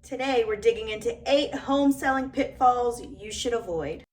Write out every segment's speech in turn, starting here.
Today, we're digging into 8 home selling pitfalls you should avoid.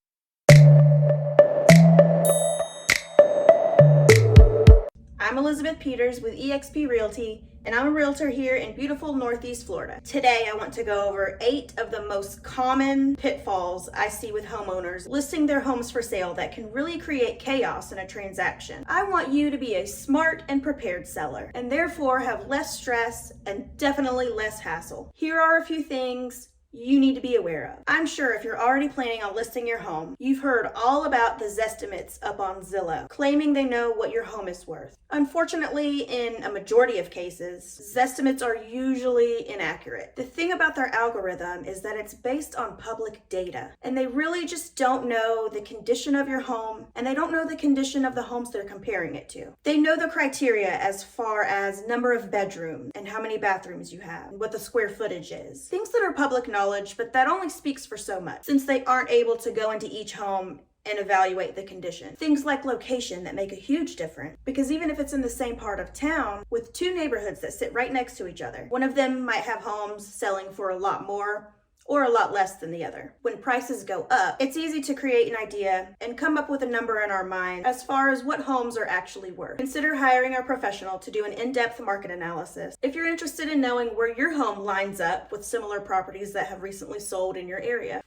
I'm Elizabeth Peters with eXp Realty, and I'm a realtor here in beautiful Northeast Florida. Today, I want to go over 8 of the most common pitfalls I see with homeowners listing their homes for sale that can really create chaos in a transaction. I want you to be a smart and prepared seller, and therefore have less stress and definitely less hassle. Here are a few things you need to be aware of. I'm sure if you're already planning on listing your home, you've heard all about the Zestimates up on Zillow, claiming they know what your home is worth. Unfortunately, in a majority of cases, Zestimates are usually inaccurate. The thing about their algorithm is that it's based on public data, and they really just don't know the condition of your home, and they don't know the condition of the homes they're comparing it to. They know the criteria as far as number of bedrooms and how many bathrooms you have, and what the square footage is. Things that are public knowledge, but that only speaks for so much, since they aren't able to go into each home and evaluate the condition. Things like location that make a huge difference, because even if it's in the same part of town with 2 neighborhoods that sit right next to each other, one of them might have homes selling for a lot more or a lot less than the other. When prices go up, it's easy to create an idea and come up with a number in our mind as far as what homes are actually worth. Consider hiring a professional to do an in-depth market analysis if you're interested in knowing where your home lines up with similar properties that have recently sold in your area.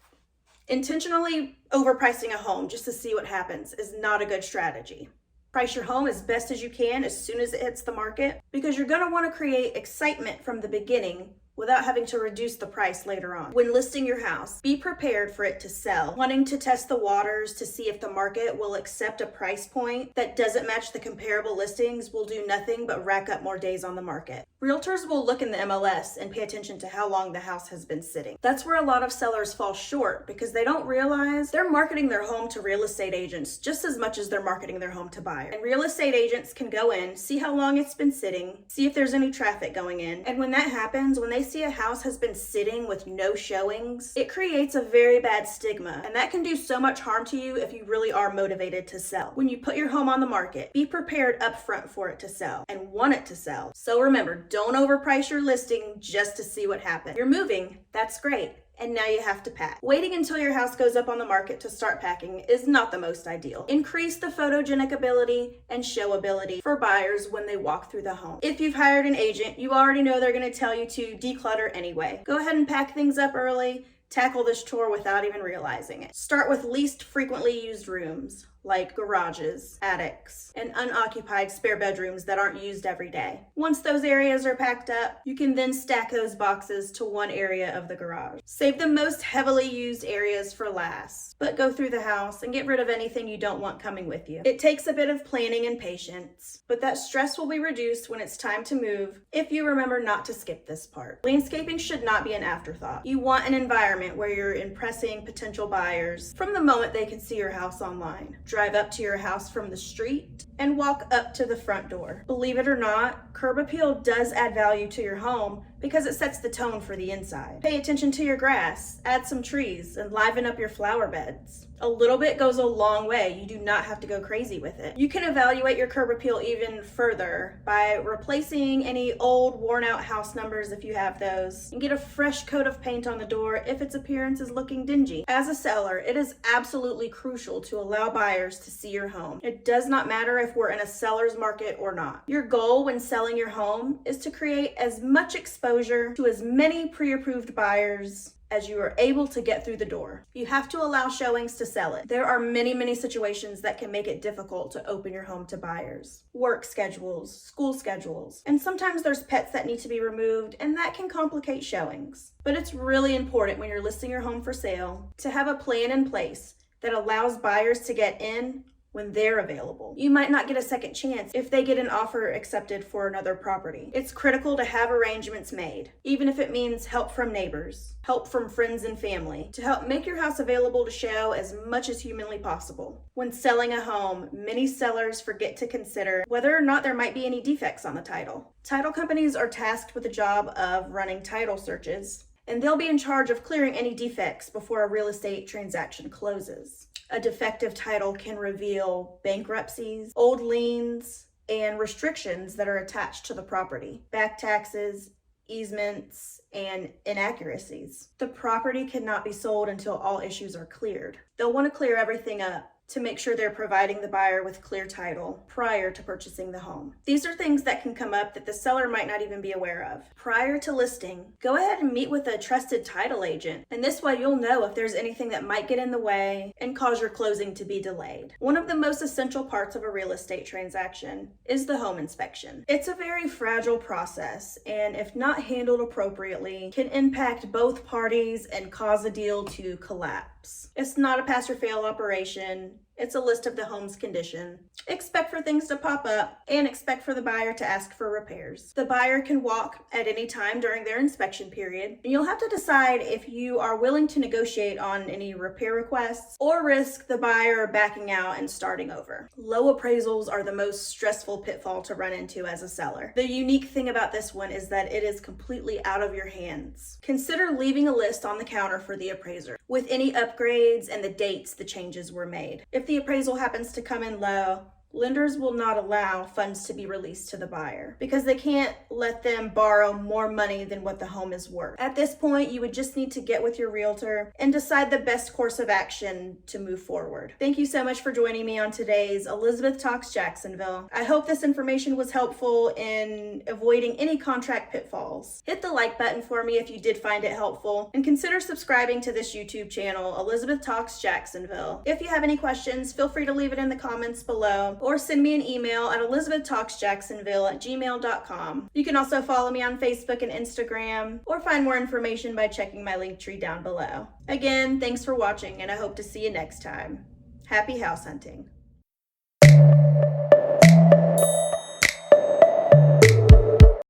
Intentionally overpricing a home just to see what happens is not a good strategy. Price your home as best as you can as soon as it hits the market, because you're going to want to create excitement from the beginning without having to reduce the price later on. When listing your house, be prepared for it to sell. Wanting to test the waters to see if the market will accept a price point that doesn't match the comparable listings will do nothing but rack up more days on the market. Realtors will look in the MLS and pay attention to how long the house has been sitting. That's where a lot of sellers fall short, because they don't realize they're marketing their home to real estate agents just as much as they're marketing their home to buyers. And real estate agents can go in, see how long it's been sitting, see if there's any traffic going in. And when that happens, when they see a house has been sitting with no showings, it creates a very bad stigma, and that can do so much harm to you if you really are motivated to sell. When you put your home on the market, be prepared up front for it to sell and want it to sell. So remember, don't overprice your listing just to see what happens. You're moving, that's great, and now you have to pack. Waiting until your house goes up on the market to start packing is not the most ideal. Increase the photogenic ability and showability for buyers when they walk through the home. If you've hired an agent, you already know they're going to tell you to declutter anyway. Go ahead and pack things up early. Tackle this chore without even realizing it. Start with least frequently used rooms, like garages, attics, and unoccupied spare bedrooms that aren't used every day. Once those areas are packed up, you can then stack those boxes to one area of the garage. Save the most heavily used areas for last, but go through the house and get rid of anything you don't want coming with you. It takes a bit of planning and patience, but that stress will be reduced when it's time to move if you remember not to skip this part. Landscaping should not be an afterthought. You want an environment where you're impressing potential buyers from the moment they can see your house online. Drive up to your house from the street and walk up to the front door. Believe it or not, curb appeal does add value to your home because it sets the tone for the inside. Pay attention to your grass, add some trees, and liven up your flower beds. A little bit goes a long way. You do not have to go crazy with it. You can evaluate your curb appeal even further by replacing any old, worn out house numbers if you have those, and get a fresh coat of paint on the door if its appearance is looking dingy. As a seller, it is absolutely crucial to allow buyers to see your home. It does not matter if we're in a seller's market or not. Your goal when selling your home is to create as much exposure to as many pre-approved buyers as you are able to get through the door. You have to allow showings to sell it. There are many situations that can make it difficult to open your home to buyers. Work schedules, school schedules, and sometimes there's pets that need to be removed, and that can complicate showings. But it's really important when you're listing your home for sale to have a plan in place that allows buyers to get in when they're available. You might not get a second chance if they get an offer accepted for another property. It's critical to have arrangements made, even if it means help from neighbors, help from friends and family, to help make your house available to show as much as humanly possible. When selling a home, many sellers forget to consider whether or not there might be any defects on the title. Title companies are tasked with the job of running title searches, and they'll be in charge of clearing any defects before a real estate transaction closes. A defective title can reveal bankruptcies, old liens, and restrictions that are attached to the property, back taxes, easements, and inaccuracies. The property cannot be sold until all issues are cleared. They'll want to clear everything up to make sure they're providing the buyer with clear title prior to purchasing the home. These are things that can come up that the seller might not even be aware of. Prior to listing, go ahead and meet with a trusted title agent, and this way you'll know if there's anything that might get in the way and cause your closing to be delayed. One of the most essential parts of a real estate transaction is the home inspection. It's a very fragile process, and if not handled appropriately, can impact both parties and cause a deal to collapse. It's not a pass or fail operation. It's a list of the home's condition. Expect for things to pop up and expect for the buyer to ask for repairs. The buyer can walk at any time during their inspection period, and you'll have to decide if you are willing to negotiate on any repair requests or risk the buyer backing out and starting over. Low appraisals are the most stressful pitfall to run into as a seller. The unique thing about this one is that it is completely out of your hands. Consider leaving a list on the counter for the appraiser with any upgrades and the dates the changes were made. If the appraisal happens to come in low, lenders will not allow funds to be released to the buyer because they can't let them borrow more money than what the home is worth. At this point, you would just need to get with your realtor and decide the best course of action to move forward. Thank you so much for joining me on today's Elizabeth Talks Jacksonville. I hope this information was helpful in avoiding any contract pitfalls. Hit the like button for me if you did find it helpful, and consider subscribing to this YouTube channel, Elizabeth Talks Jacksonville. If you have any questions, feel free to leave it in the comments below, or send me an email at elizabethtalksjacksonville@gmail.com. You can also follow me on Facebook and Instagram, or find more information by checking my link tree down below. Again, thanks for watching, and I hope to see you next time. Happy house hunting.